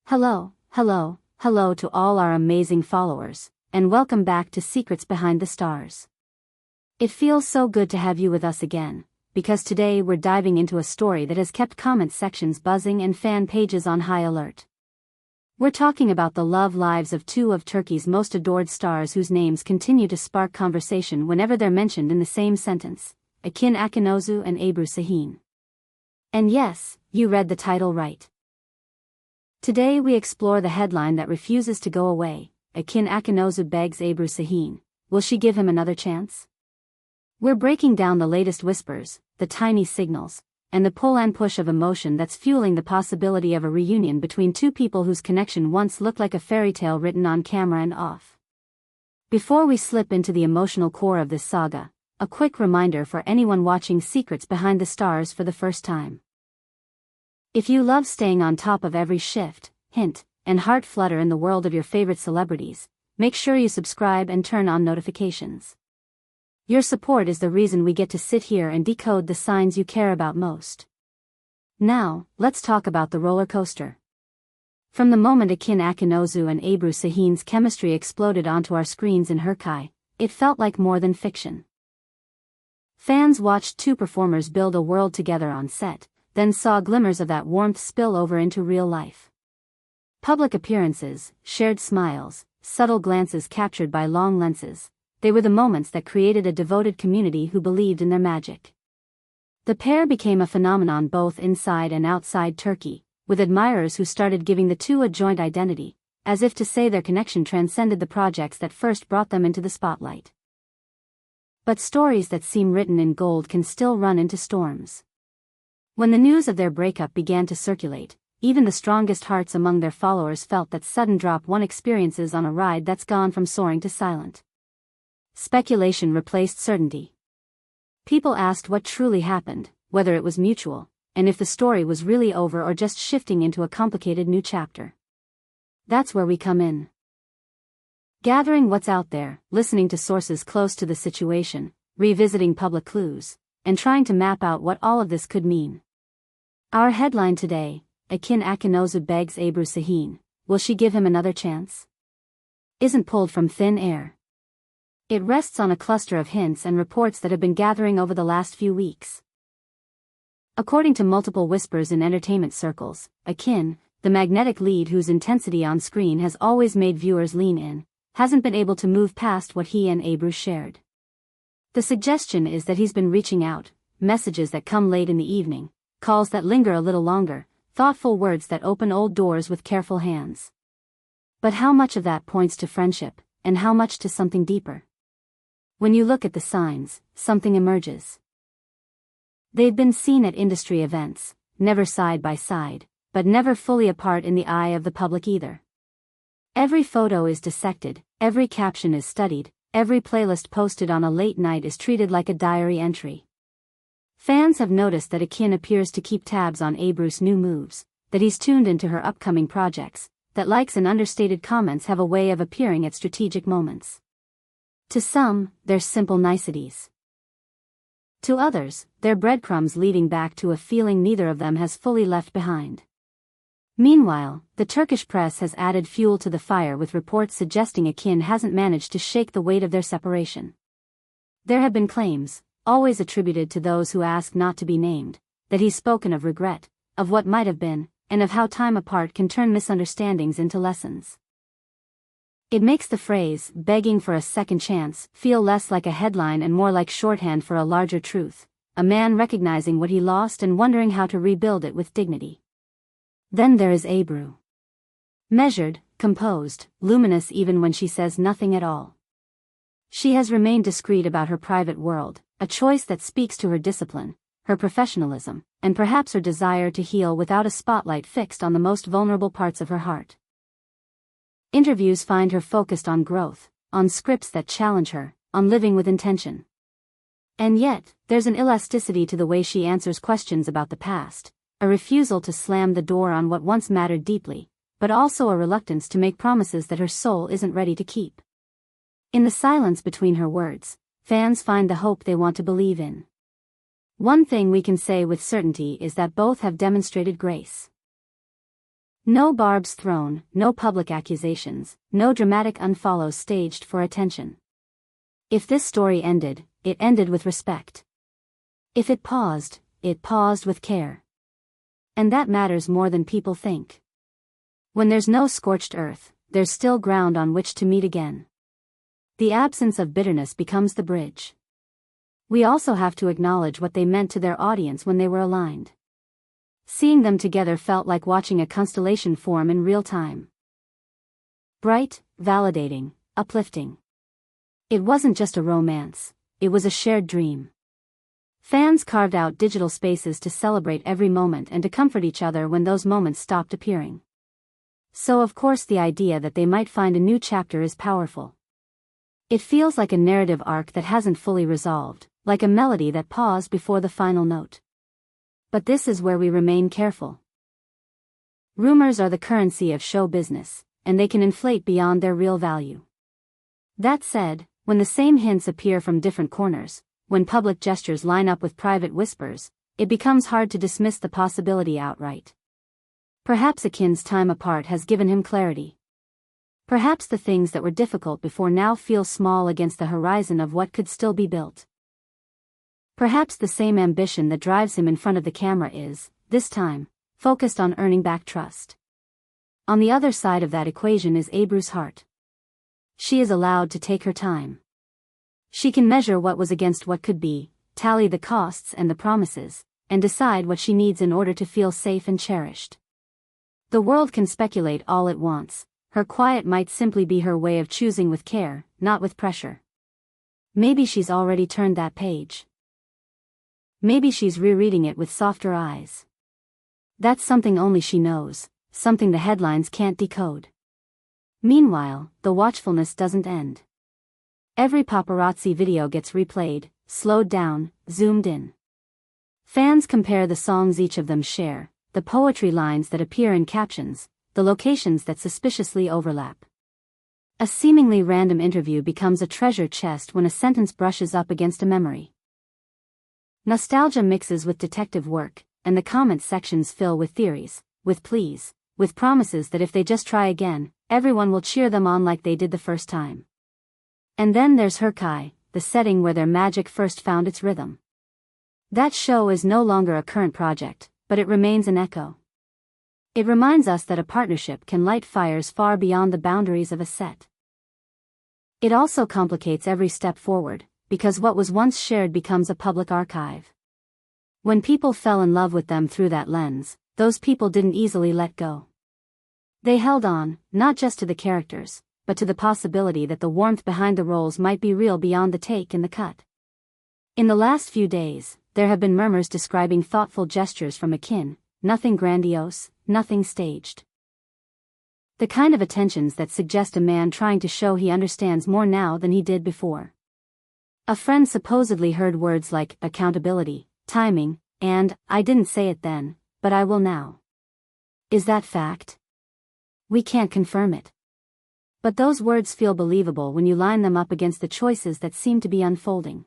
Hello to all our amazing followers, and welcome back to Secrets Behind the Stars. It feels so good to have you with us again, because today we're diving into a story that has kept comment sections buzzing and fan pages on high alert. We're talking about the love lives of two of Turkey's most adored stars whose names continue to spark conversation whenever they're mentioned in the same sentence, Akın Akinozu and Ebru Şahin. And yes, you read the title right. Today we explore the headline that refuses to go away. Akın Akinozu begs Ebru Şahin, will she give him another chance? We're breaking down the latest whispers, the tiny signals, and the pull and push of emotion that's fueling the possibility of a reunion between two people whose connection once looked like a fairy tale written on camera and off. Before we slip into the emotional core of this saga, a quick reminder for anyone watching Secrets Behind the Stars for the first time. If you love staying on top of every shift, hint, and heart flutter in the world of your favorite celebrities, make sure you subscribe and turn on notifications. Your support is the reason we get to sit here and decode the signs you care about most. Now, let's talk about the roller coaster. From the moment Akın Akinozu and Ebru Şahin's chemistry exploded onto our screens in Turkey, it felt like more than fiction. Fans watched two performers build a world together on set, then saw glimmers of that warmth spill over into real life. Public appearances, shared smiles, subtle glances captured by long lenses, they were the moments that created a devoted community who believed in their magic. The pair became a phenomenon both inside and outside Turkey, with admirers who started giving the two a joint identity, as if to say their connection transcended the projects that first brought them into the spotlight. But stories that seem written in gold can still run into storms. When the news of their breakup began to circulate, even the strongest hearts among their followers felt that sudden drop one experiences on a ride that's gone from soaring to silent. Speculation replaced certainty. People asked what truly happened, whether it was mutual, and if the story was really over or just shifting into a complicated new chapter. That's where we come in. Gathering what's out there, listening to sources close to the situation, revisiting public clues, and trying to map out what all of this could mean. Our headline today, Akın Akinozu begs Ebru Şahin, will she give him another chance? Isn't pulled from thin air. It rests on a cluster of hints and reports that have been gathering over the last few weeks. According to multiple whispers in entertainment circles, Akın, the magnetic lead whose intensity on screen has always made viewers lean in, hasn't been able to move past what he and Ebru shared. The suggestion is that he's been reaching out, messages that come late in the evening, calls that linger a little longer, thoughtful words that open old doors with careful hands. But how much of that points to friendship, and how much to something deeper? When you look at the signs, something emerges. They've been seen at industry events, never side by side, but never fully apart in the eye of the public either. Every photo is dissected, every caption is studied, every playlist posted on a late night is treated like a diary entry. Fans have noticed that Akın appears to keep tabs on Ebru's new moves, that he's tuned into her upcoming projects, that likes and understated comments have a way of appearing at strategic moments. To some, they're simple niceties. To others, they're breadcrumbs leading back to a feeling neither of them has fully left behind. Meanwhile, the Turkish press has added fuel to the fire with reports suggesting Akın hasn't managed to shake the weight of their separation. There have been claims, always attributed to those who ask not to be named, that he's spoken of regret, of what might have been, and of how time apart can turn misunderstandings into lessons. It makes the phrase, begging for a second chance, feel less like a headline and more like shorthand for a larger truth, a man recognizing what he lost and wondering how to rebuild it with dignity. Then there is Ebru. Measured, composed, luminous even when she says nothing at all. She has remained discreet about her private world, a choice that speaks to her discipline, her professionalism, and perhaps her desire to heal without a spotlight fixed on the most vulnerable parts of her heart. Interviews find her focused on growth, on scripts that challenge her, on living with intention. And yet, there's an elasticity to the way she answers questions about the past, a refusal to slam the door on what once mattered deeply, but also a reluctance to make promises that her soul isn't ready to keep. In the silence between her words, fans find the hope they want to believe in. One thing we can say with certainty is that both have demonstrated grace. No barbs thrown, no public accusations, no dramatic unfollows staged for attention. If this story ended, it ended with respect. If it paused with care. And that matters more than people think. When there's no scorched earth, there's still ground on which to meet again. The absence of bitterness becomes the bridge. We also have to acknowledge what they meant to their audience when they were aligned. Seeing them together felt like watching a constellation form in real time. Bright, validating, uplifting. It wasn't just a romance, it was a shared dream. Fans carved out digital spaces to celebrate every moment and to comfort each other when those moments stopped appearing. So of course the idea that they might find a new chapter is powerful. It feels like a narrative arc that hasn't fully resolved, like a melody that paused before the final note. But this is where we remain careful. Rumors are the currency of show business, and they can inflate beyond their real value. That said, when the same hints appear from different corners, when public gestures line up with private whispers, it becomes hard to dismiss the possibility outright. Perhaps Akın's time apart has given him clarity. Perhaps the things that were difficult before now feel small against the horizon of what could still be built. Perhaps the same ambition that drives him in front of the camera is, this time, focused on earning back trust. On the other side of that equation is Ebru's heart. She is allowed to take her time. She can measure what was against what could be, tally the costs and the promises, and decide what she needs in order to feel safe and cherished. The world can speculate all it wants. Her quiet might simply be her way of choosing with care, not with pressure. Maybe she's already turned that page. Maybe she's rereading it with softer eyes. That's something only she knows, something the headlines can't decode. Meanwhile, the watchfulness doesn't end. Every paparazzi video gets replayed, slowed down, zoomed in. Fans compare the songs each of them share, the poetry lines that appear in captions, the locations that suspiciously overlap. A seemingly random interview becomes a treasure chest when a sentence brushes up against a memory. Nostalgia mixes with detective work, and the comment sections fill with theories, with pleas, with promises that if they just try again, everyone will cheer them on like they did the first time. And then there's Turkey, the setting where their magic first found its rhythm. That show is no longer a current project, but it remains an echo. It reminds us that a partnership can light fires far beyond the boundaries of a set. It also complicates every step forward, because what was once shared becomes a public archive. When people fell in love with them through that lens, those people didn't easily let go. They held on, not just to the characters, but to the possibility that the warmth behind the roles might be real beyond the take and the cut. In the last few days, there have been murmurs describing thoughtful gestures from Akın, nothing grandiose, nothing staged. The kind of attentions that suggest a man trying to show he understands more now than he did before. A friend supposedly heard words like accountability, timing, and I didn't say it then, but I will now. Is that fact? We can't confirm it. But those words feel believable when you line them up against the choices that seem to be unfolding.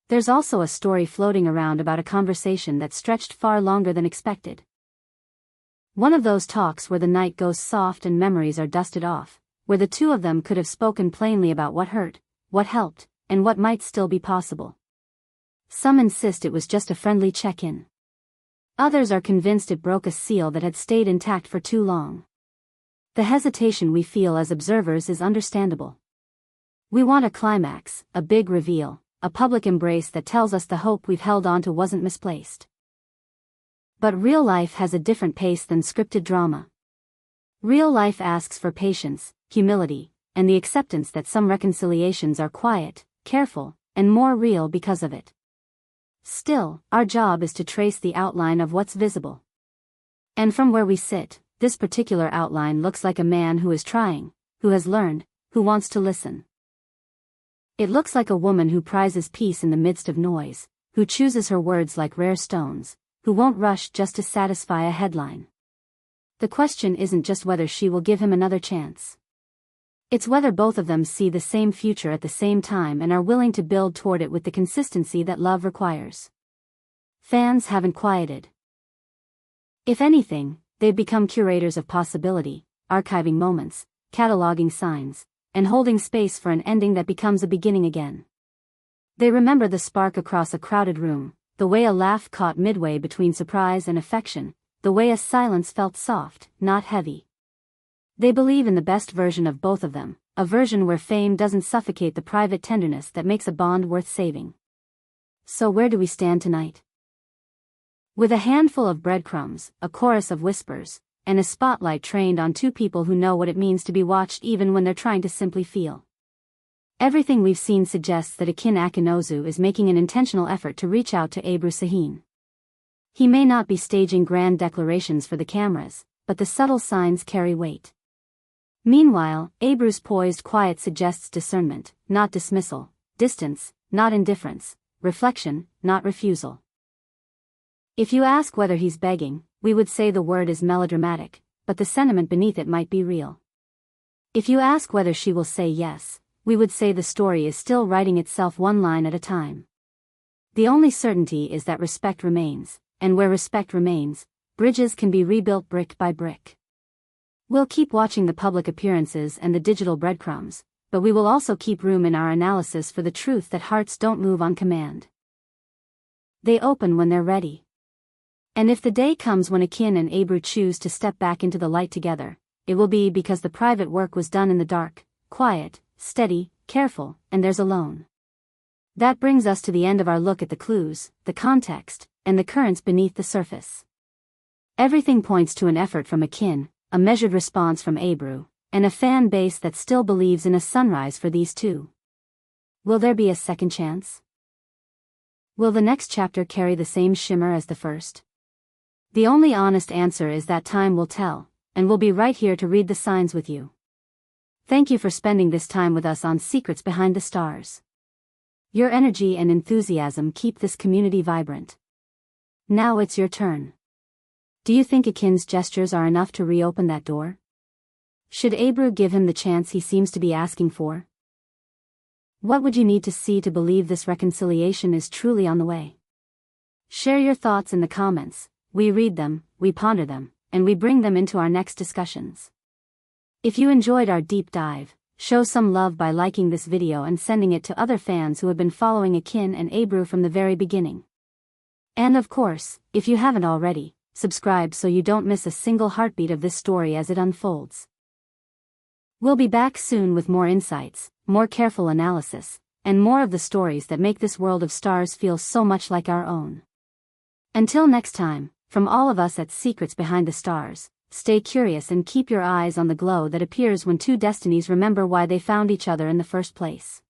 There's also a story floating around about a conversation that stretched far longer than expected. One of those talks where the night goes soft and memories are dusted off, where the two of them could have spoken plainly about what hurt, what helped, and what might still be possible. Some insist it was just a friendly check-in. Others are convinced it broke a seal that had stayed intact for too long. The hesitation we feel as observers is understandable. We want a climax, a big reveal, a public embrace that tells us the hope we've held on to wasn't misplaced. But real life has a different pace than scripted drama. Real life asks for patience, humility, and the acceptance that some reconciliations are quiet, careful, and more real because of it. Still, our job is to trace the outline of what's visible. And from where we sit, this particular outline looks like a man who is trying, who has learned, who wants to listen. It looks like a woman who prizes peace in the midst of noise, who chooses her words like rare stones, who won't rush just to satisfy a headline. The question isn't just whether she will give him another chance. It's whether both of them see the same future at the same time and are willing to build toward it with the consistency that love requires. Fans haven't quieted. If anything, they've become curators of possibility, archiving moments, cataloging signs, and holding space for an ending that becomes a beginning again. They remember the spark across a crowded room, the way a laugh caught midway between surprise and affection, the way a silence felt soft, not heavy. They believe in the best version of both of them, a version where fame doesn't suffocate the private tenderness that makes a bond worth saving. So where do we stand tonight? With a handful of breadcrumbs, a chorus of whispers, and a spotlight trained on two people who know what it means to be watched even when they're trying to simply feel. Everything we've seen suggests that Akın Akinozu is making an intentional effort to reach out to Ebru Sahin. He may not be staging grand declarations for the cameras, but the subtle signs carry weight. Meanwhile, Ebru's poised quiet suggests discernment, not dismissal, distance, not indifference, reflection, not refusal. If you ask whether he's begging, we would say the word is melodramatic, but the sentiment beneath it might be real. If you ask whether she will say yes, we would say the story is still writing itself one line at a time. The only certainty is that respect remains, and where respect remains, bridges can be rebuilt brick by brick. We'll keep watching the public appearances and the digital breadcrumbs, but we will also keep room in our analysis for the truth that hearts don't move on command. They open when they're ready. And if the day comes when Akın and Ebru choose to step back into the light together, it will be because the private work was done in the dark, quiet, steady, careful, and there's alone. That brings us to the end of our look at the clues, the context, and the currents beneath the surface. Everything points to an effort from Akın, a measured response from Ebru, and a fan base that still believes in a sunrise for these two. Will there be a second chance? Will the next chapter carry the same shimmer as the first? The only honest answer is that time will tell, and we'll be right here to read the signs with you. Thank you for spending this time with us on Secrets Behind the Stars. Your energy and enthusiasm keep this community vibrant. Now it's your turn. Do you think Akın's gestures are enough to reopen that door? Should Ebru give him the chance he seems to be asking for? What would you need to see to believe this reconciliation is truly on the way? Share your thoughts in the comments. We read them, we ponder them, and we bring them into our next discussions. If you enjoyed our deep dive, show some love by liking this video and sending it to other fans who have been following Akın and Ebru from the very beginning. And of course, if you haven't already, subscribe so you don't miss a single heartbeat of this story as it unfolds. We'll be back soon with more insights, more careful analysis, and more of the stories that make this world of stars feel so much like our own. Until next time, from all of us at Secrets Behind the Stars, stay curious and keep your eyes on the glow that appears when two destinies remember why they found each other in the first place.